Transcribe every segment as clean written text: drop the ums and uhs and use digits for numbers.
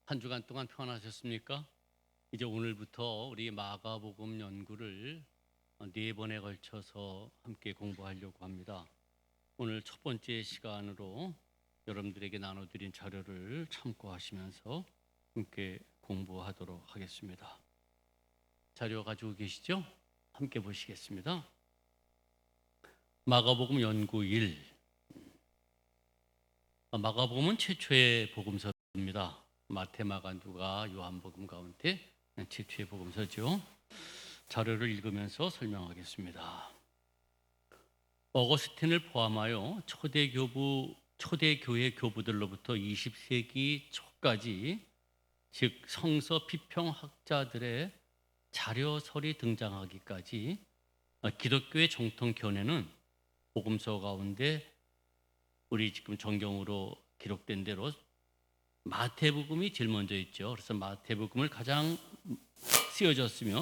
한 주간 동안 평안하셨습니까? 이제 오늘부터 우리 마가복음 연구를 네 번에 걸쳐서 함께 공부하려고 합니다. 오늘 첫 번째 시간으로 여러분들에게 나눠드린 자료를 참고하시면서 함께 공부하도록 하겠습니다. 자료 가지고 계시죠? 함께 보시겠습니다. 마가복음 연구 1. 마가복음은 최초의 복음서입니다. 마태, 마가, 누가, 요한복음 가운데 최초의 복음서죠. 자료를 읽으면서 설명하겠습니다. 어거스틴을 포함하여 초대교회 교부들로부터 20세기 초까지, 즉 성서 비평학자들의 자료설이 등장하기까지 기독교의 정통 견해는 복음서 가운데 우리 지금 정경으로 기록된 대로 마태복음이 제일 먼저 있죠. 그래서 마태복음을 가장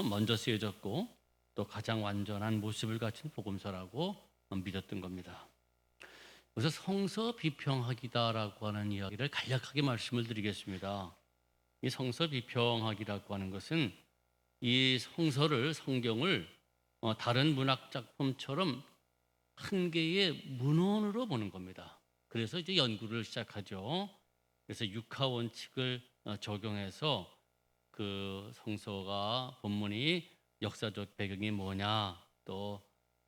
먼저 쓰여졌고 또 가장 완전한 모습을 갖춘 복음서라고 믿었던 겁니다. 그래서 성서 비평학이다라고 하는 이야기를 간략하게 말씀을 드리겠습니다. 이 성서 비평학이라고 하는 것은 이 성경을 다른 문학 작품처럼 한 개의 문헌으로 보는 겁니다. 그래서 이제 연구를 시작하죠. 그래서 육하 원칙을 적용해서 그 성서가 본문이 역사적 배경이 뭐냐, 또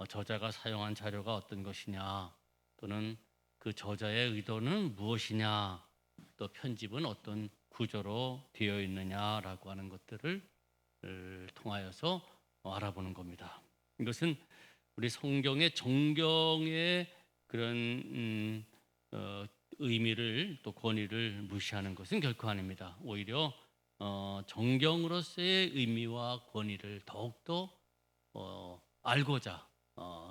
저자가 사용한 자료가 어떤 것이냐, 또는 그 저자의 의도는 무엇이냐, 또 편집은 어떤 구조로 되어 있느냐라고 하는 것들을 통하여서 알아보는 겁니다. 이것은 우리 성경의 정경의 그런 의미를 또 권위를 무시하는 것은 결코 아닙니다. 오히려 정경으로서의 의미와 권위를 더욱더 알고자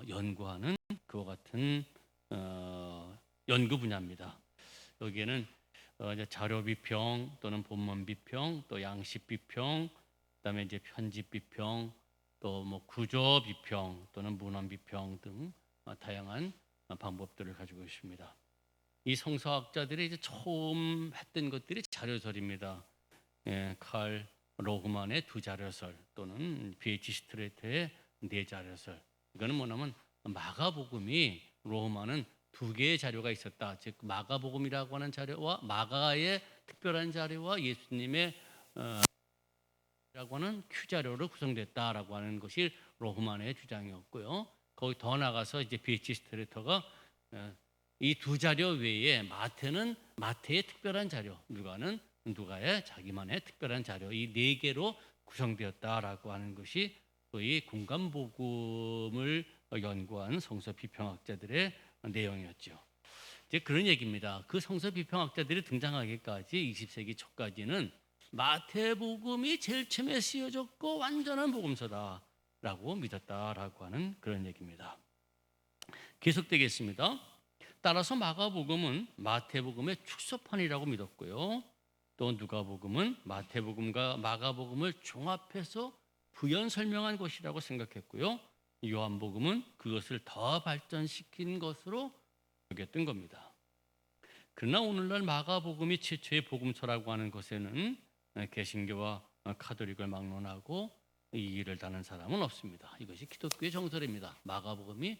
연구하는 그와 같은 연구 분야입니다. 여기에는 이제 자료 비평 또는 본문 비평, 또 양식 비평, 그다음에 이제 편집 비평, 또 뭐 구조 비평 또는 문헌 비평 등 다양한 방법들을 가지고 있습니다. 이 성서학자들이 이제 처음 했던 것들이 자료설입니다. 칼 로그만의 두 자료설 또는 B.H. 스트레이트의 네 자료설. 이거는 뭐냐면 마가복음이 로마는 두 개의 자료가 있었다. 즉 마가복음이라고 하는 자료와 마가의 특별한 자료와 예수님의 라고 하는 큐 자료로 구성됐다라고 하는 것이 로흐만의 주장이었고요. 거기 더 나가서 이제 B.H. 스트레이터가 이 두 자료 외에 마태는 마태의 특별한 자료, 누가는 누가의 자기만의 특별한 자료, 이 네 개로 구성되었다라고 하는 것이 소위 공간복음을 연구한 성서 비평학자들의 내용이었죠. 이제 그런 얘기입니다. 그 성서 비평학자들이 등장하기까지 20세기 초까지는 마태복음이 제일 처음에 쓰여졌고 완전한 복음서다라고 믿었다라고 하는 그런 얘기입니다. 계속되겠습니다. 따라서 마가복음은 마태복음의 축소판이라고 믿었고요. 또 누가복음은 마태복음과 마가복음을 종합해서 부연 설명한 것이라고 생각했고요. 요한복음은 그것을 더 발전시킨 것으로 여겼던 겁니다. 그러나 오늘날 마가복음이 최초의 복음서라고 하는 것에는 개신교와 카톨릭을 막론하고 이의를 다는 사람은 없습니다. 이것이 기독교의 정설입니다. 마가복음이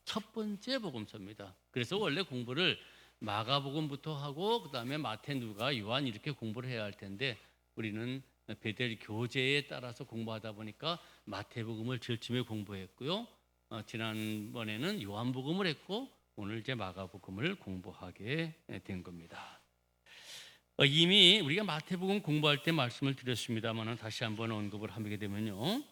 첫 번째 복음서입니다. 그래서 원래 공부를 마가복음부터 하고 그다음에 마태, 누가, 요한 이렇게 공부를 해야 할 텐데 우리는 베델 교재에 따라서 공부하다 보니까 마태복음을 제일 처음에 공부했고요. 지난번에는 요한복음을 했고 오늘 이제 마가복음을 공부하게 된 겁니다. 이미 우리가 마태복음 공부할 때 말씀을 드렸습니다만 다시 한번 언급을 하게 되면요.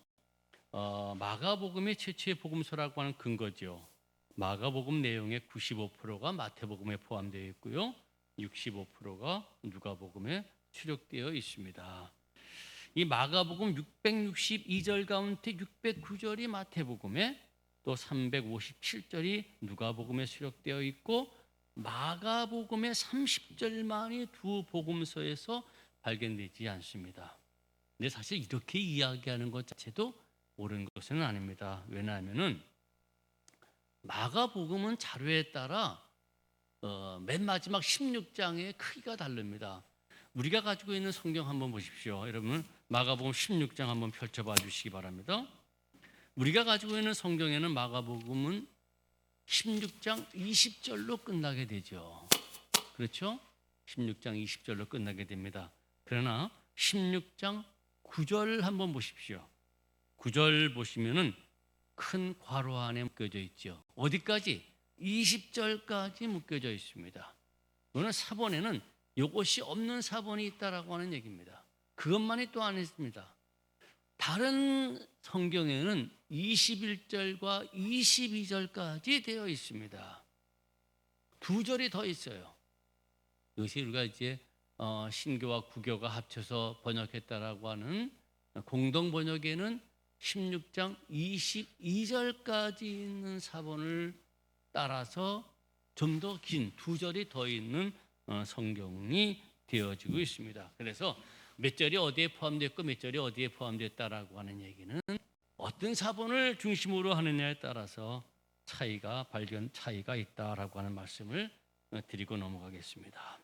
마가복음이 최초의 복음서라고 하는 근거죠. 마가복음 내용의 95%가 마태복음에 포함되어 있고요. 65%가 누가복음에 수록되어 있습니다. 이 마가복음 662절 가운데 609절이 마태복음에 또 357절이 누가복음에 수록되어 있고 마가복음의 30절만이 두 복음서에서 발견되지 않습니다. 근데 사실 이렇게 이야기하는 것 자체도 옳은 것은 아닙니다. 왜냐하면은 마가복음은 자료에 따라 맨 마지막 16장의 크기가 다릅니다. 우리가 가지고 있는 성경 한번 보십시오. 여러분 마가복음 16장 한번 펼쳐봐 주시기 바랍니다. 우리가 가지고 있는 성경에는 마가복음은 16장 20절로 끝나게 되죠. 그렇죠? 16장 20절로 끝나게 됩니다. 그러나 16장 9절 한번 보십시오. 9절 보시면은 큰 괄호 안에 묶여져 있죠. 어디까지? 20절까지 묶여져 있습니다. 오늘 사본에는 이것이 없는 사본이 있다라고 하는 얘기입니다. 그것만이 또 안 있습니다. 다른 성경에는 21절과 22절까지 되어 있습니다. 두 절이 더 있어요. 이것이 우리가 이제 신교와 구교가 합쳐서 번역했다라고 하는 공동 번역에는 16장 22절까지 있는 사본을 따라서 좀 더 긴 두 절이 더 있는 성경이 되어지고 있습니다. 그래서 몇 절이 어디에 포함됐고 몇 절이 어디에 포함됐다라고 하는 얘기는 어떤 사본을 중심으로 하느냐에 따라서 차이가 있다라고 하는 말씀을 드리고 넘어가겠습니다.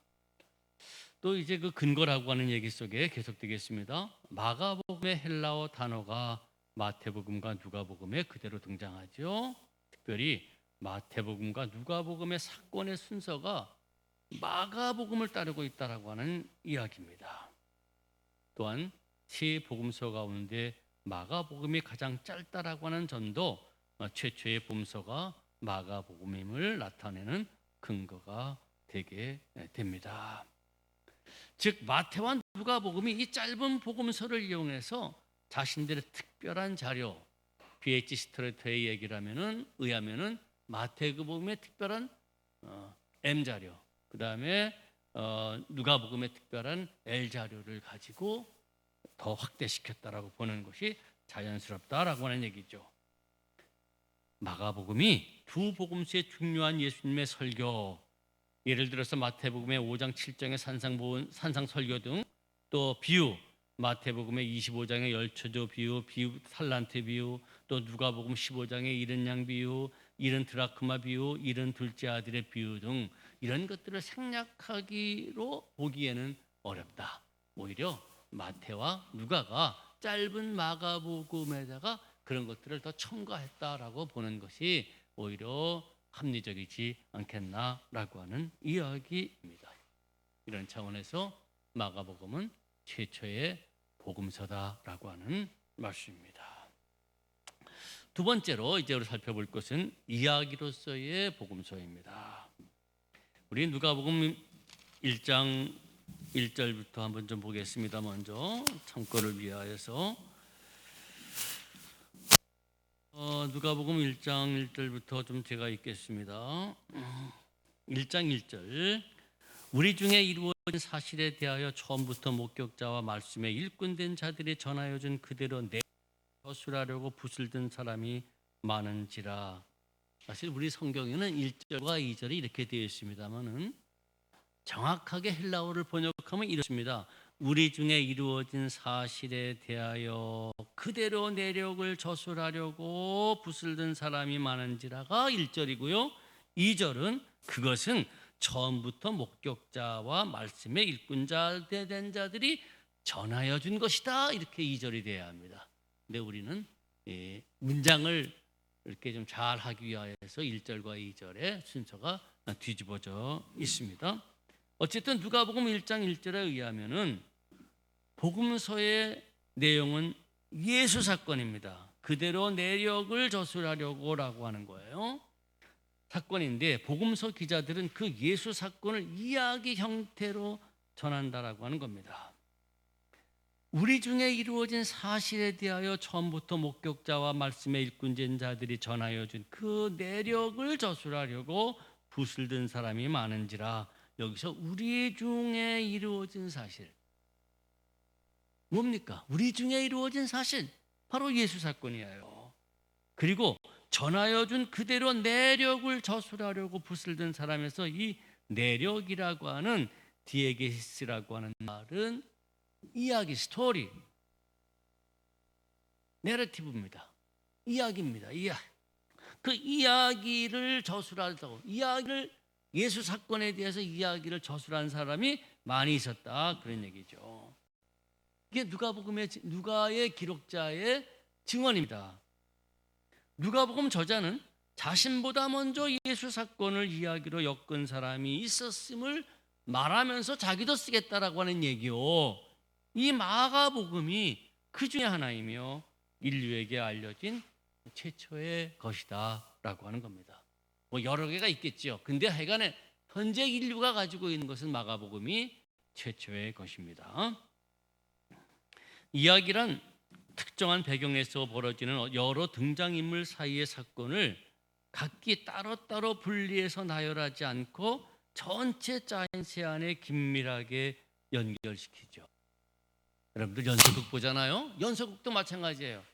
또 이제 그 근거라고 하는 얘기 속에 계속되겠습니다. 마가복음의 헬라어 단어가 마태복음과 누가복음에 그대로 등장하죠. 특별히 마태복음과 누가복음의 사건의 순서가 마가복음을 따르고 있다라고 하는 이야기입니다. 또한 세 복음서 가운데 마가복음이 가장 짧다라고 하는 점도 최초의 복음서가 마가복음임을 나타내는 근거가 되게 됩니다. 즉 마태와 누가복음이 이 짧은 복음서를 이용해서 자신들의 특별한 자료, BH 스트레이트의 얘기를 의하면은 마태복음의 특별한 M 자료, 그 다음에 누가복음의 특별한 L 자료를 가지고 더 확대시켰다라고 보는 것이 자연스럽다라고 하는 얘기죠. 마가복음이 두 복음서의 중요한 예수님의 설교, 예를 들어서 마태복음의 5장 7장의 산상 설교 등, 또 비유, 마태복음의 25장의 열처조 비유, 탈란트 비유, 또 누가복음 15장의 잃은 양 비유, 잃은 드라크마 비유, 잃은 둘째 아들의 비유 등 이런 것들을 생략하기로 보기에는 어렵다. 오히려 마태와 누가가 짧은 마가복음에다가 그런 것들을 더 첨가했다라고 보는 것이 오히려 합리적이지 않겠나라고 하는 이야기입니다. 이런 차원에서 마가복음은 최초의 복음서다라고 하는 말씀입니다. 두 번째로 이제 우리 살펴볼 것은 이야기로서의 복음서입니다. 우리 누가복음 1장 1절부터 한번 좀 보겠습니다. 먼저 참고를 위하여서 누가복음 1장 1절부터 좀 제가 읽겠습니다. 1장 1절 우리 중에 이루어진 사실에 대하여 처음부터 목격자와 말씀에 일꾼된 자들이 전하여 준 그대로 저술하려고 붓을 든 사람이 많은지라. 사실 우리 성경에는 1절과 2절이 이렇게 되어 있습니다만은 정확하게 헬라어를 번역하면 이렇습니다. 우리 중에 이루어진 사실에 대하여 그대로 내력을 저술하려고 붓을 든 사람이 많은지라가 1절이고요. 2절은 그것은 처음부터 목격자와 말씀의 일꾼자 된 자들이 전하여 준 것이다. 이렇게 2절이 돼야 합니다. 근데 우리는 문장을 이렇게 좀 잘 하기 위하여서 1절과 2절의 순서가 뒤집어져 있습니다. 어쨌든 누가복음 1장 1절에 의하면은 복음서의 내용은 예수 사건입니다. 그대로 내력을 저술하려고라고 하는 거예요. 사건인데 복음서 기자들은 그 예수 사건을 이야기 형태로 전한다라고 하는 겁니다. 우리 중에 이루어진 사실에 대하여 처음부터 목격자와 말씀의 일꾼된 자들이 전하여 준 그 내력을 저술하려고 붓을 든 사람이 많은지라. 여기서 우리 중에 이루어진 사실 뭡니까? 우리 중에 이루어진 사실 바로 예수 사건이에요. 그리고 전하여 준 그대로 내력을 저술하려고 붓을 든 사람에서 이 내력이라고 하는 디에게시스라고 하는 말은 이야기, 스토리, 내러티브입니다. 이야기입니다. 그 이야기를 저술하다고, 이야기를 예수 사건에 대해서 이야기를 저술한 사람이 많이 있었다 그런 얘기죠. 이게 누가의 기록자의 증언입니다. 누가복음 저자는 자신보다 먼저 예수 사건을 이야기로 엮은 사람이 있었음을 말하면서 자기도 쓰겠다라고 하는 얘기요. 이 마가복음이 그 중에 하나이며 인류에게 알려진 최초의 것이다라고 하는 겁니다. 뭐 여러 개가 있겠죠. 근데 하여간에 현재 인류가 가지고 있는 것은 마가복음이 최초의 것입니다. 이야기란 특정한 배경에서 벌어지는 여러 등장인물 사이의 사건을 각기 따로따로 분리해서 나열하지 않고 전체 짜임새 안에 긴밀하게 연결시키죠. 여러분들 연속극 보잖아요. 연속극도 마찬가지예요.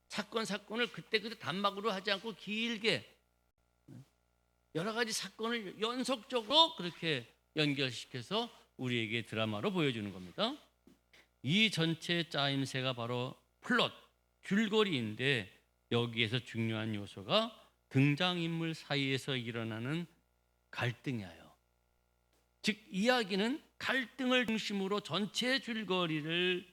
사건을 그때 단막으로 하지 않고 길게 여러 가지 사건을 연속적으로 그렇게 연결시켜서 우리에게 드라마로 보여주는 겁니다. 이 전체 짜임새가 바로 플롯, 줄거리인데 여기에서 중요한 요소가 등장인물 사이에서 일어나는 갈등이에요. 즉 이야기는 갈등을 중심으로 전체 줄거리를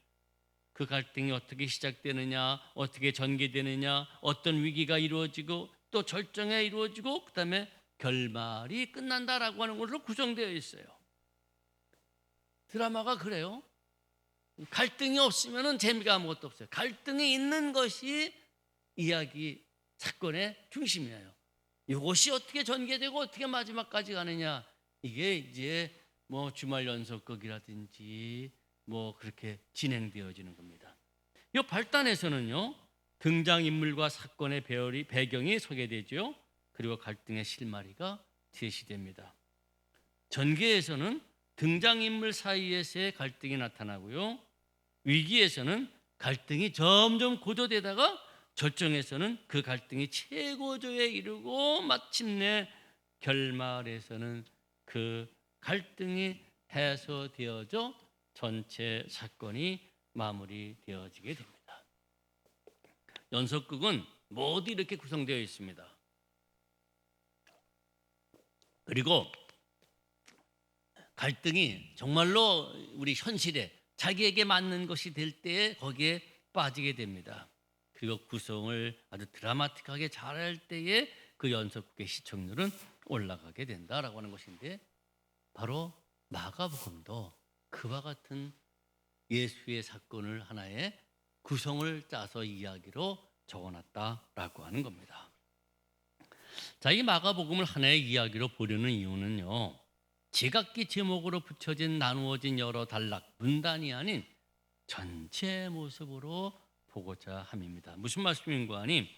그 갈등이 어떻게 시작되느냐, 어떻게 전개되느냐, 어떤 위기가 이루어지고 또 절정에 이루어지고 그다음에 결말이 끝난다라고 하는 것으로 구성되어 있어요. 드라마가 그래요. 갈등이 없으면 재미가 아무것도 없어요. 갈등이 있는 것이 이야기 사건의 중심이에요. 이것이 어떻게 전개되고 어떻게 마지막까지 가느냐, 이게 이제 뭐 주말 연속극이라든지 뭐 그렇게 진행되어지는 겁니다. 이 발단에서는요, 등장인물과 사건의 배경이 소개되죠. 그리고 갈등의 실마리가 제시됩니다. 전개에서는 등장인물 사이에서의 갈등이 나타나고요, 위기에서는 갈등이 점점 고조되다가 절정에서는 그 갈등이 최고조에 이르고 마침내 결말에서는 그 갈등이 해소되어져 전체 사건이 마무리되어지게 됩니다. 연속극은 모두 이렇게 구성되어 있습니다. 그리고 갈등이 정말로 우리 현실에 자기에게 맞는 것이 될 때에 거기에 빠지게 됩니다. 그리고 구성을 아주 드라마틱하게 잘할 때에 그 연속극의 시청률은 올라가게 된다라고 하는 것인데, 바로 마가복음도 그와 같은 예수의 사건을 하나의 구성을 짜서 이야기로 적어놨다라고 하는 겁니다. 자, 이 마가복음을 하나의 이야기로 보려는 이유는요, 제각기 제목으로 붙여진 나누어진 여러 단락, 문단이 아닌 전체 모습으로 보고자 함입니다. 무슨 말씀인가 하니,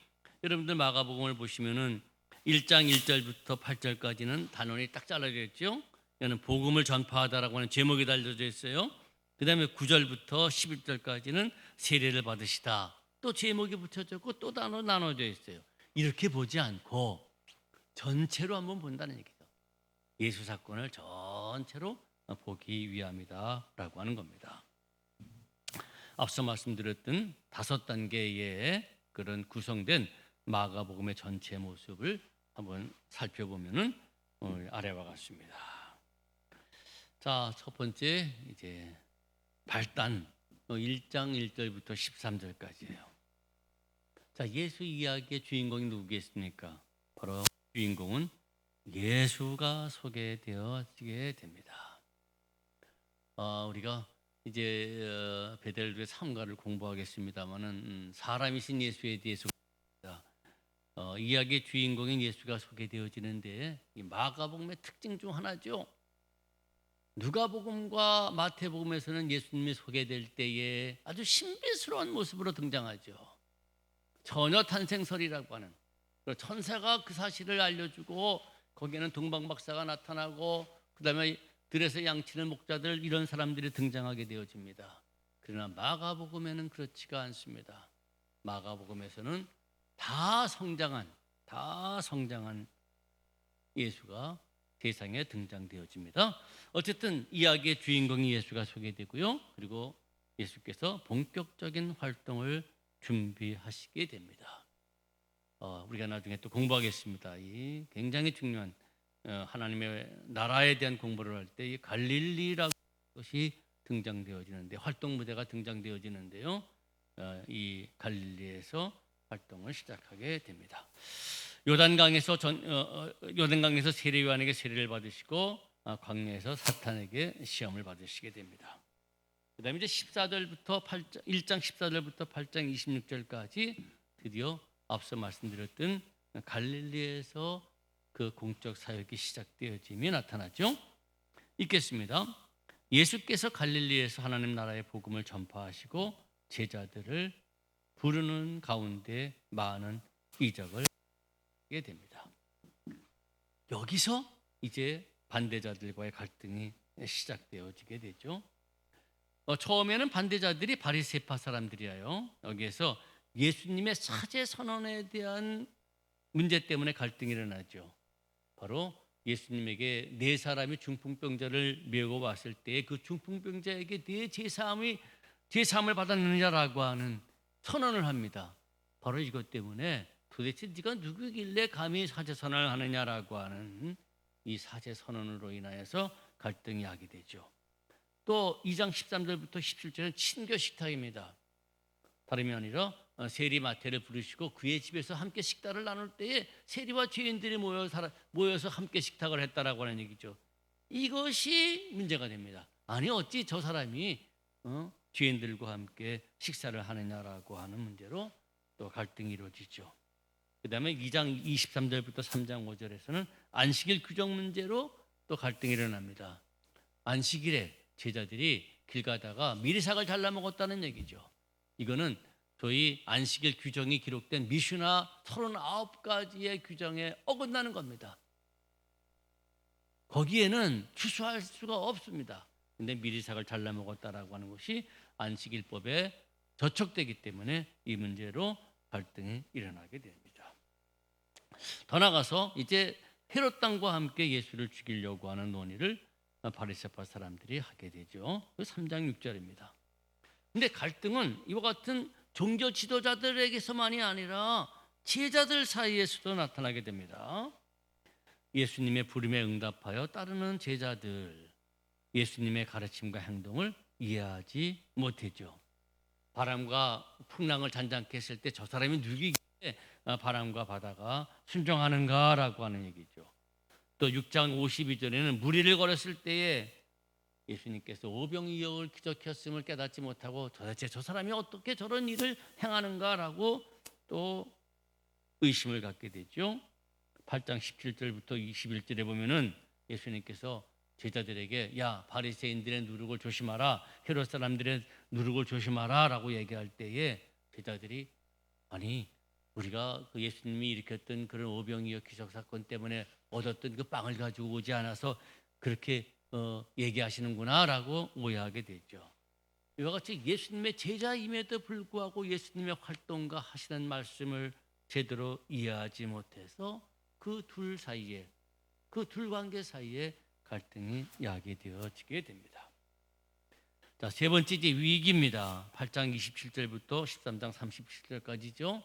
여러분들 마가복음을 보시면은 1장 1절부터 8절까지는 단원이 딱 잘라져 있죠. 여기는 복음을 전파하다라고 하는 제목이 달려져 있어요. 그 다음에 9절부터 11절까지는 세례를 받으시다, 또 제목이 붙여졌고 또 단어 나눠져 있어요. 이렇게 보지 않고 전체로 한번 본다는 얘기죠. 예수 사건을 전체로 보기 위함이다라고 하는 겁니다. 앞서 말씀드렸던 5단계의 그런 구성된 마가복음의 전체 모습을 한번 살펴보면은 아래와 같습니다. 자, 첫 번째 이제 발단 1장 1절부터 13절까지예요. 자, 예수 이야기의 주인공이 누구겠습니까? 바로 주인공은 예수가 소개되어지게 됩니다. 우리가 이제 베델교회 3가를 공부하겠습니다만은 사람이신 예수에 대해서 이야기의 주인공인 예수가 소개되어지는데, 이 마가복음의 특징 중 하나죠. 누가복음과 마태복음에서는 예수님이 소개될 때에 아주 신비스러운 모습으로 등장하죠. 처녀 탄생설이라고 하는, 천사가 그 사실을 알려주고 거기에는 동방박사가 나타나고 그다음에 들에서 양치는 목자들, 이런 사람들이 등장하게 되어집니다. 그러나 마가복음에는 그렇지가 않습니다. 마가복음에서는 다 성장한 예수가 세상에 등장되어집니다. 어쨌든 이야기의 주인공이 예수가 소개되고요, 그리고 예수께서 본격적인 활동을 준비하시게 됩니다. 우리가 나중에 또 공부하겠습니다. 이 굉장히 중요한 하나님의 나라에 대한 공부를 할 때 이 갈릴리라고 것이 등장되어지는데 활동 무대가 등장되어지는데요. 이 갈릴리에서 활동을 시작하게 됩니다. 요단강에서 세례 요한에게 세례를 받으시고 광야에서 사탄에게 시험을 받으시게 됩니다. 그다음에 이제 14절부터 1장 14절부터 8장 26절까지 드디어 앞서 말씀드렸던 갈릴리에서 그 공적 사역이 시작되어짐이 나타나죠. 읽겠습니다. 예수께서 갈릴리에서 하나님 나라의 복음을 전파하시고 제자들을 부르는 가운데 많은 이적을 하게 됩니다. 여기서 이제 반대자들과의 갈등이 시작되어지게 되죠. 처음에는 반대자들이 바리새파 사람들이에요. 여기에서 예수님의 사제 선언에 대한 문제 때문에 갈등이 일어나죠. 바로 예수님에게 네 사람이 중풍병자를 메고 왔을 때 그 중풍병자에게 네 제사함을 받았느냐라고 하는 선언을 합니다. 바로 이것 때문에 도대체 네가 누구길래 감히 사제 선언을 하느냐라고 하는 이 사제 선언으로 인하여서 갈등이 하게 되죠. 또 2장 13절부터 17절은 친교 식탁입니다. 다름이 아니라 세리 마태를 부르시고 그의 집에서 함께 식탁을 나눌 때에 세리와 죄인들이 모여서 함께 식탁을 했다라고 하는 얘기죠. 이것이 문제가 됩니다. 아니 어찌 저 사람이 죄인들과 함께 식사를 하느냐라고 하는 문제로 또 갈등이 이루어지죠. 그 다음에 2장 23절부터 3장 5절에서는 안식일 규정 문제로 또 갈등이 일어납니다. 안식일에 제자들이 길 가다가 미리삭을 잘라 먹었다는 얘기죠. 이거는 저희 안식일 규정이 기록된 미슈나 39가지의 규정에 어긋나는 겁니다. 거기에는 추수할 수가 없습니다. 근데 미리삭을 잘라 먹었다라고 하는 것이 안식일법에 저촉되기 때문에 이 문제로 갈등이 일어나게 됩니다. 더 나아가서 이제 헤롯 왕과 함께 예수를 죽이려고 하는 논의를 바리새파 사람들이 하게 되죠. 3장 6절입니다. 근데 갈등은 이와 같은 종교 지도자들에게서만이 아니라 제자들 사이에서도 나타나게 됩니다. 예수님의 부름에 응답하여 따르는 제자들, 예수님의 가르침과 행동을 이해하지 못했죠. 바람과 풍랑을 잔잔케 했을 때 저 사람이 누구기에 바람과 바다가 순종하는가라고 하는 얘기죠. 또 6장 52절에는 무리를 걸었을 때에 예수님께서 오병이어를 기적했음을 깨닫지 못하고 도대체 저 사람이 어떻게 저런 일을 행하는가라고 또 의심을 갖게 되죠. 8장 17절부터 21절에 보면은 예수님께서 제자들에게 야 바리새인들의 누룩을 조심하라, 헤롯 사람들의 누룩을 조심하라라고 얘기할 때에 제자들이 아니 우리가 그 예수님이 일으켰던 그런 오병이어 기적 사건 때문에 얻었던 그 빵을 가지고 오지 않아서 그렇게 얘기하시는구나라고 오해하게 되죠. 이와 같이 예수님의 제자임에도 불구하고 예수님의 활동과 하시는 말씀을 제대로 이해하지 못해서 그 둘 사이에 그 둘 관계 사이에 갈등이 야기되어지게 됩니다. 자, 세 번째 이제 위기입니다. 8장 27절부터 13장 37절까지죠.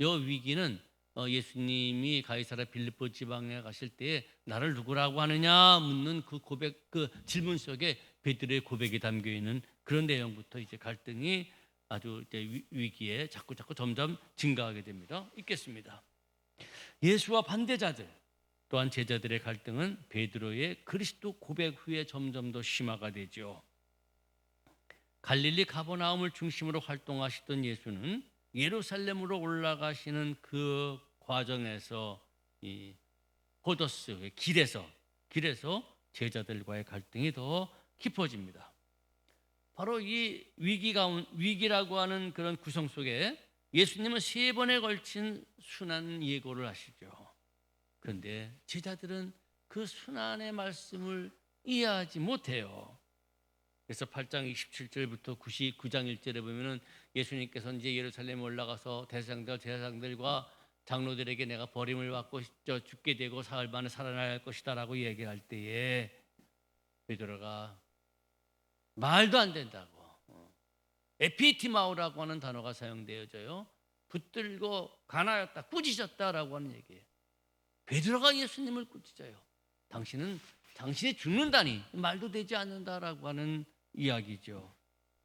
이 위기는 예수님이 가이사랴 빌립보 지방에 가실 때에 나를 누구라고 하느냐 묻는 그 질문 속에 베드로의 고백이 담겨 있는 그런 내용부터 이제 갈등이 아주 이제 위기에 자꾸 점점 증가하게 됩니다. 읽겠습니다. 예수와 반대자들 또한 제자들의 갈등은 베드로의 그리스도 고백 후에 점점 더 심화가 되죠. 갈릴리 가버나움을 중심으로 활동하시던 예수는 예루살렘으로 올라가시는 그 과정에서 이 호도스의 길에서 제자들과의 갈등이 더 깊어집니다. 바로 이 위기라고 하는 그런 구성 속에 예수님은 3번에 걸친 순환 예고를 하시죠. 그런데 제자들은 그 순환의 말씀을 이해하지 못해요. 그래서 8장 27절부터 9장 1절에 보면은 예수님께서 이제 예루살렘에 올라가서 제사장들과 장로들에게 내가 버림을 받고 죽게 되고 사흘 만에 살아날 것이다라고 얘기할 때에 베드로가 말도 안 된다고 에피티마오라고 하는 단어가 사용되어져요. 붙들고 가나였다, 꾸짖었다라고 하는 얘기예요. 베드로가 예수님을 꾸짖어요. 당신은 당신이 죽는다니 말도 되지 않는다라고 하는 이야기죠.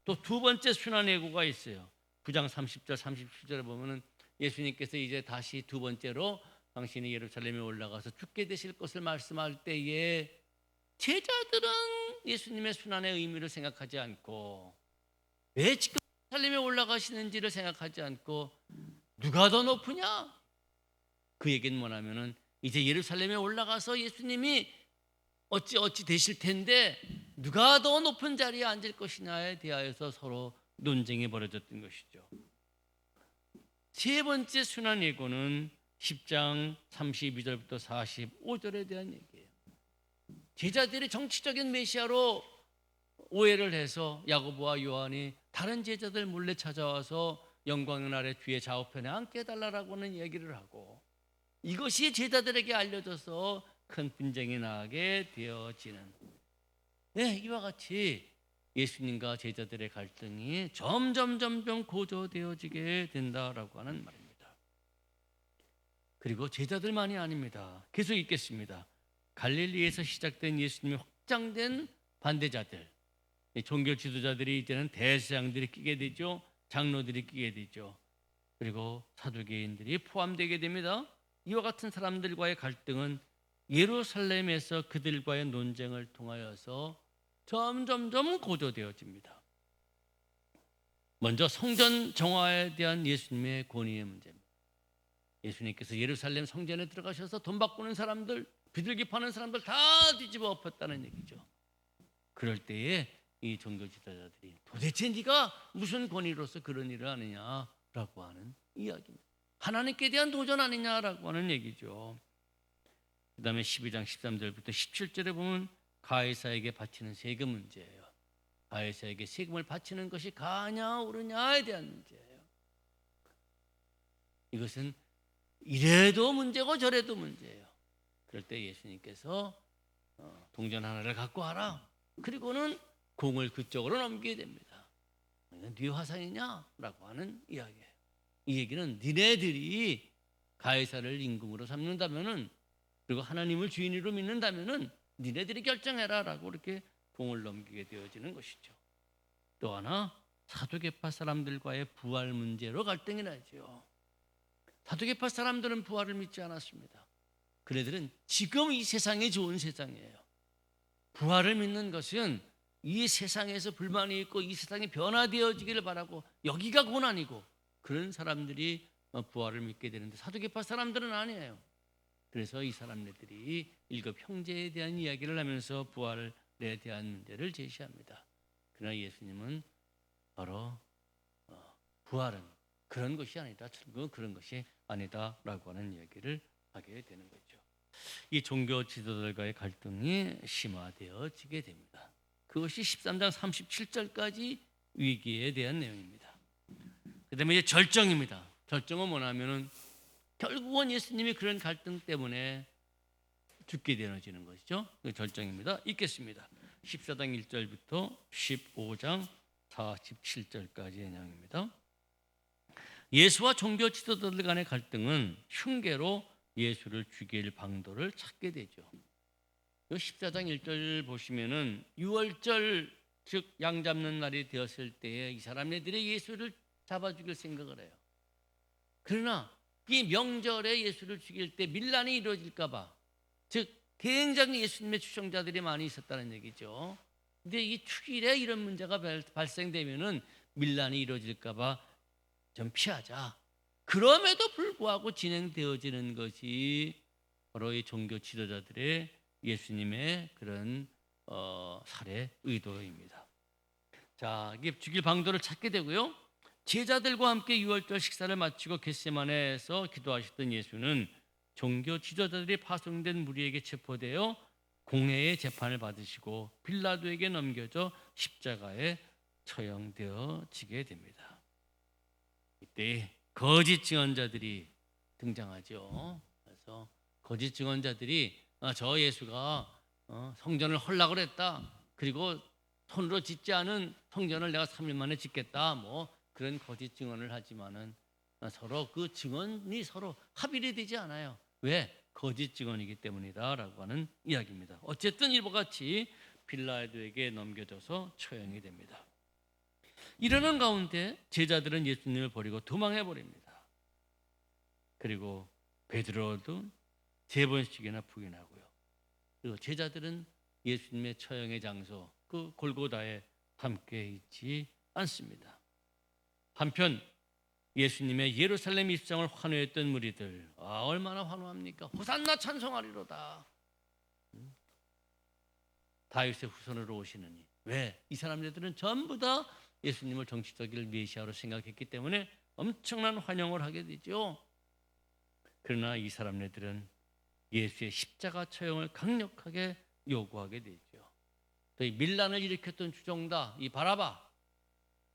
또 두 번째 순환 예고가 있어요. 9장 30절 37절에 보면은 예수님께서 이제 다시 두 번째로 당신이 예루살렘에 올라가서 죽게 되실 것을 말씀할 때에 제자들은 예수님의 순환의 의미를 생각하지 않고 왜 지금 예루살렘에 올라가시는지를 생각하지 않고 누가 더 높으냐? 그 얘기는 뭐냐면은 이제 예루살렘에 올라가서 예수님이 어찌 되실 텐데 누가 더 높은 자리에 앉을 것이냐에 대하여서 서로 논쟁이 벌어졌던 것이죠. 세 번째 순환 예고는 10장 32절부터 45절에 대한 얘기예요. 제자들이 정치적인 메시아로 오해를 해서 야고보와 요한이 다른 제자들 몰래 찾아와서 영광의 날에 뒤에 좌우편에 앉게 해달라고 하는 얘기를 하고 이것이 제자들에게 알려져서 큰 분쟁이 나게 되어지는 이와 같이 예수님과 제자들의 갈등이 점점 고조되어지게 된다라고 하는 말입니다. 그리고 제자들만이 아닙니다. 계속 읽겠습니다. 갈릴리에서 시작된 예수님의 확장된 반대자들, 종교 지도자들이 이제는 대제사장들이 끼게 되죠. 장로들이 끼게 되죠. 그리고 사두개인들이 포함되게 됩니다. 이와 같은 사람들과의 갈등은 예루살렘에서 그들과의 논쟁을 통하여서 점점 고조되어집니다. 먼저 성전 정화에 대한 예수님의 권위의 문제입니다. 예수님께서 예루살렘 성전에 들어가셔서 돈 바꾸는 사람들, 비둘기 파는 사람들 다 뒤집어 엎었다는 얘기죠. 그럴 때에 이 종교 지도자들이 도대체 네가 무슨 권위로서 그런 일을 하느냐라고 하는 이야기입니다. 하나님께 대한 도전 아니냐라고 하는 얘기죠. 그 다음에 12장 13절부터 17절에 보면 가이사에게 바치는 세금 문제예요. 가이사에게 세금을 바치는 것이 가냐 옳으냐에 대한 문제예요. 이것은 이래도 문제고 저래도 문제예요. 그럴 때 예수님께서 동전 하나를 갖고 와라. 그리고는 공을 그쪽으로 넘기게 됩니다. 네 화상이냐라고 하는 이야기예요. 이 얘기는 니네들이 가이사를 임금으로 삼는다면은 그리고 하나님을 주인으로 믿는다면은 니네들이 결정해라라고 이렇게 공을 넘기게 되어지는 것이죠. 또 하나 사두개파 사람들과의 부활 문제로 갈등이 나죠. 사두개파 사람들은 부활을 믿지 않았습니다. 그들은 지금 이 세상이 좋은 세상이에요. 부활을 믿는 것은 이 세상에서 불만이 있고 이 세상이 변화되어지기를 바라고 여기가 고난이고 그런 사람들이 부활을 믿게 되는데 사두개파 사람들은 아니에요. 그래서 이 사람들이 일곱 형제에 대한 이야기를 하면서 부활에 대한 문제를 제시합니다. 그러나 예수님은 바로 부활은 그런 것이 아니다. 천국은 그런 것이 아니다라고 하는 이야기를 하게 되는 거죠. 이 종교 지도자들과의 갈등이 심화되어지게 됩니다. 그것이 13장 37절까지 위기에 대한 내용입니다. 그다음에 이제 절정입니다. 절정은 뭐냐면은 결국은 예수님이 그런 갈등 때문에 죽게 되어지는 것이죠. 그 절정입니다. 읽겠습니다. 14장 1절부터 15장 47절까지의 내용입니다. 예수와 종교 지도자들 간의 갈등은 흉계로 예수를 죽일 방도를 찾게 되죠. 14장 1절 보시면은 6월절 즉 양 잡는 날이 되었을 때에 이 사람네들이 예수를 잡아 죽일 생각을 해요. 그러나 이 명절에 예수를 죽일 때 밀란이 이루어질까 봐, 즉 굉장히 예수님의 추종자들이 많이 있었다는 얘기죠. 근데 이 축일에 이런 문제가 발생되면은 밀란이 이루어질까 봐 좀 피하자. 그럼에도 불구하고 진행되어지는 것이 바로 이 종교 지도자들의 예수님의 그런 살해 의도입니다. 자, 이게 죽일 방도를 찾게 되고요. 제자들과 함께 유월절 식사를 마치고 겟세마네에서 기도하셨던 예수는 종교 지도자들이 파송된 무리에게 체포되어 공회의 재판을 받으시고 빌라도에게 넘겨져 십자가에 처형되어지게 됩니다. 이때 거짓 증언자들이 등장하죠. 그래서 거짓 증언자들이 저 예수가 성전을 헐락을 했다. 그리고 손으로 짓지 않은 성전을 내가 3일 만에 짓겠다. 뭐 그런 거짓 증언을 하지만은 서로 그 증언이 서로 합일이 되지 않아요. 왜? 거짓 증언이기 때문이다라고 하는 이야기입니다. 어쨌든 이와 같이 빌라도에게 넘겨져서 처형이 됩니다. 이러는 가운데 제자들은 예수님을 버리고 도망해 버립니다. 그리고 베드로도 3번씩이나 부인하고요. 그리고 제자들은 예수님의 처형의 장소 그 골고다에 함께 있지 않습니다. 한편 예수님의 예루살렘 입성을 환호했던 무리들, 얼마나 환호합니까? 호산나 찬송하리로다. 다윗의 후손으로 오시느니. 왜? 이 사람들은 전부 다 예수님을 정치적인 메시아로 생각했기 때문에 엄청난 환영을 하게 되죠. 그러나 이 사람들은 예수의 십자가 처형을 강력하게 요구하게 되죠. 또 이 밀란을 일으켰던 주종다, 이 바라바,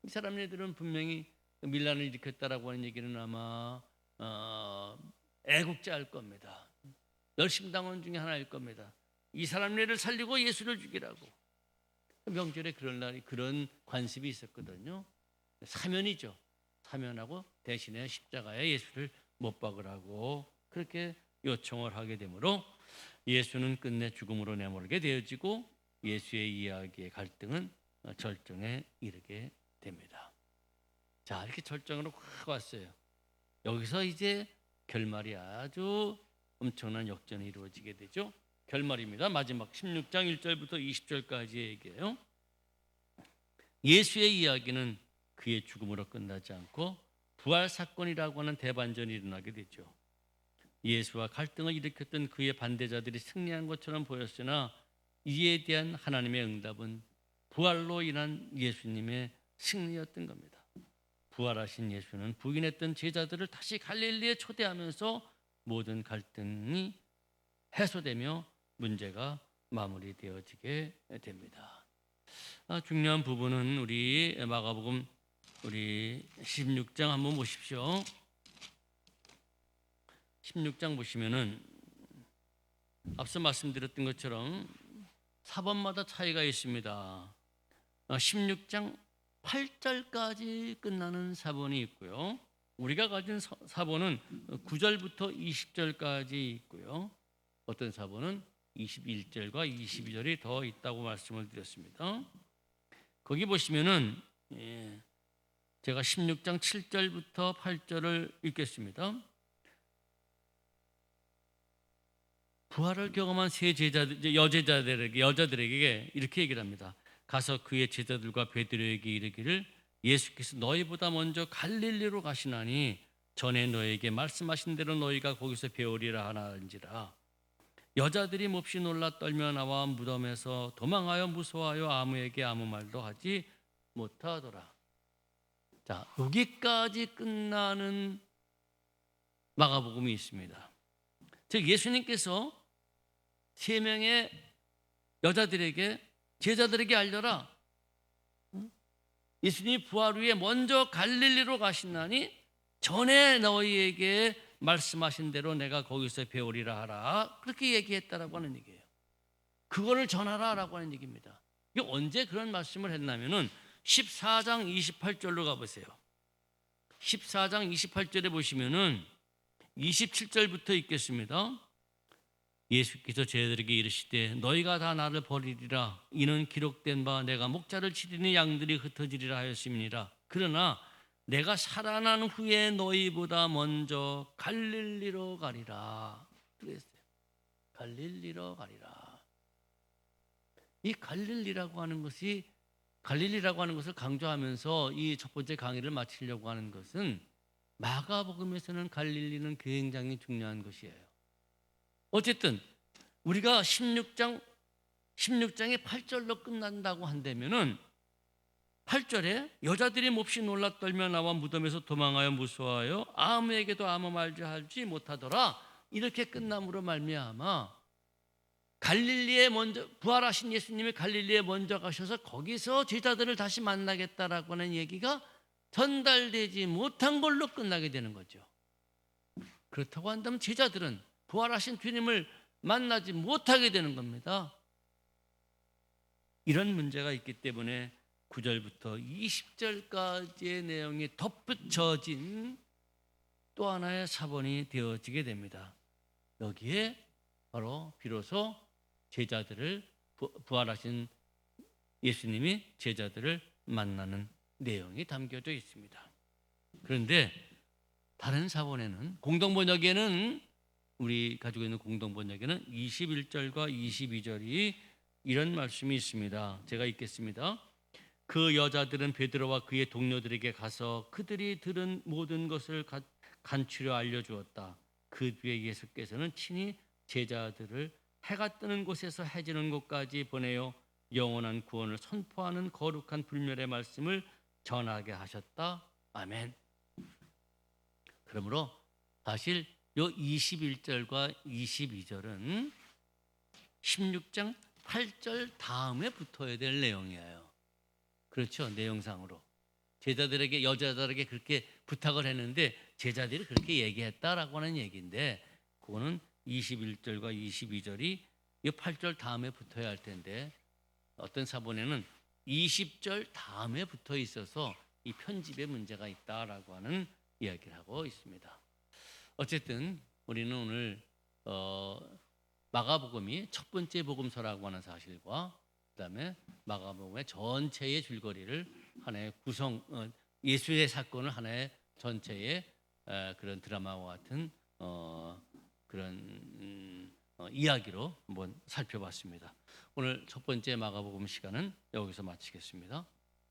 이 사람들은 분명히 밀란을 일으켰다라고 하는 얘기는 아마 애국자일 겁니다. 열심당원 중에 하나일 겁니다. 이 사람들을 살리고 예수를 죽이라고. 명절에 그런 날이 그런 관습이 있었거든요. 사면이죠. 사면하고 대신에 십자가에 예수를 못 박으라고 그렇게 요청을 하게 되므로 예수는 끝내 죽음으로 내몰게 되어지고 예수의 이야기의 갈등은 절정에 이르게 됩니다. 자, 이렇게 절정으로 확 왔어요. 여기서 이제 결말이 아주 엄청난 역전이 이루어지게 되죠. 결말입니다. 마지막 16장 1절부터 20절까지의 얘기예요. 예수의 이야기는 그의 죽음으로 끝나지 않고 부활 사건이라고 하는 대반전이 일어나게 되죠. 예수와 갈등을 일으켰던 그의 반대자들이 승리한 것처럼 보였으나 이에 대한 하나님의 응답은 부활로 인한 예수님의 승리였던 겁니다. 부활하신 예수는 부인했던 제자들을 다시 갈릴리에 초대하면서 모든 갈등이 해소되며 문제가 마무리되어지게 됩니다. 중요한 부분은 우리 마가복음 우리 16장 한번 보십시오. 16장 보시면은 앞서 말씀드렸던 것처럼 사본마다 차이가 있습니다. 16장 8절까지 끝나는 사본이 있고요. 우리가 가진 사본은 9절부터 20절까지 있고요. 어떤 사본은 21절과 22절이 더 있다고 말씀을 드렸습니다. 거기 보시면은 제가 16장 7절부터 8절을 읽겠습니다. 부활을 경험한 세 제자들, 여자들에게 이렇게 얘기를 합니다. 가서 그의 제자들과 베드로에게 이르기를 예수께서 너희보다 먼저 갈릴리로 가시나니 전에 너희에게 말씀하신 대로 너희가 거기서 배우리라 하나인지라. 여자들이 몹시 놀라 떨며 나와 무덤에서 도망하여 무서워하여 아무에게 아무 말도 하지 못하더라. 자, 여기까지 끝나는 마가복음이 있습니다. 즉 예수님께서 3명의 여자들에게 제자들에게 알려라. 예수님이 부활 후에 먼저 갈릴리로 가시나니 전에 너희에게 말씀하신 대로 내가 거기서 배우리라 하라. 그렇게 얘기했다라고 하는 얘기예요. 그거를 전하라라고 하는 얘기입니다. 이게 언제 그런 말씀을 했냐면은 14장 28절로 가보세요. 14장 28절에 보시면은 27절부터 읽겠습니다. 예수께서 제자들에게 이르시되 너희가 다 나를 버리리라. 이는 기록된 바 내가 목자를 치리니 양들이 흩어지리라 하였음이니라. 그러나 내가 살아난 후에 너희보다 먼저 갈릴리로 가리라. 그랬어요. 갈릴리로 가리라. 이 갈릴리라고 하는 것이 갈릴리라고 하는 것을 강조하면서 이 첫 번째 강의를 마치려고 하는 것은 마가복음에서는 갈릴리는 굉장히 중요한 것이에요. 어쨌든 우리가 16장의 8절로 끝난다고 한다면은 8절에 여자들이 몹시 놀라 떨며 나와 무덤에서 도망하여 무서워하여 아무에게도 아무 말도 하지 못하더라. 이렇게 끝남으로 말미암아 갈릴리에 먼저 부활하신 예수님이 갈릴리에 먼저 가셔서 거기서 제자들을 다시 만나겠다라고 하는 얘기가 전달되지 못한 걸로 끝나게 되는 거죠. 그렇다고 한다면 제자들은 부활하신 주님을 만나지 못하게 되는 겁니다. 이런 문제가 있기 때문에 9절부터 20절까지의 내용이 덧붙여진 또 하나의 사본이 되어지게 됩니다. 여기에 바로 비로소 제자들을 부활하신 예수님이 제자들을 만나는 내용이 담겨져 있습니다. 그런데 다른 사본에는 공동번역에는 우리 가지고 있는 공동번역에는 21절과 22절이 이런 말씀이 있습니다. 제가 읽겠습니다. 그 여자들은 베드로와 그의 동료들에게 가서 그들이 들은 모든 것을 간추려 알려주었다. 그 뒤에 예수께서는 친히 제자들을 해가 뜨는 곳에서 해지는 곳까지 보내어 영원한 구원을 선포하는 거룩한 불멸의 말씀을 전하게 하셨다. 아멘. 그러므로 사실 요 21절과 22절은 16장 8절 다음에 붙어야 될 내용이에요. 그렇죠. 내용상으로 제자들에게 여자들에게 그렇게 부탁을 했는데 제자들이 그렇게 얘기했다라고 하는 얘기인데 그거는 21절과 22절이 이 8절 다음에 붙어야 할 텐데 어떤 사본에는 20절 다음에 붙어 있어서 이 편집에 문제가 있다라고 하는 이야기를 하고 있습니다. 어쨌든 우리는 오늘 마가복음이 첫 번째 복음서라고 하는 사실과 그다음에 마가복음의 전체의 줄거리를 하나의 예수의 사건을 하나의 전체의 그런 드라마와 같은 그런 이야기로 한번 살펴봤습니다. 오늘 첫 번째 마가복음 시간은 여기서 마치겠습니다.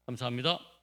감사합니다.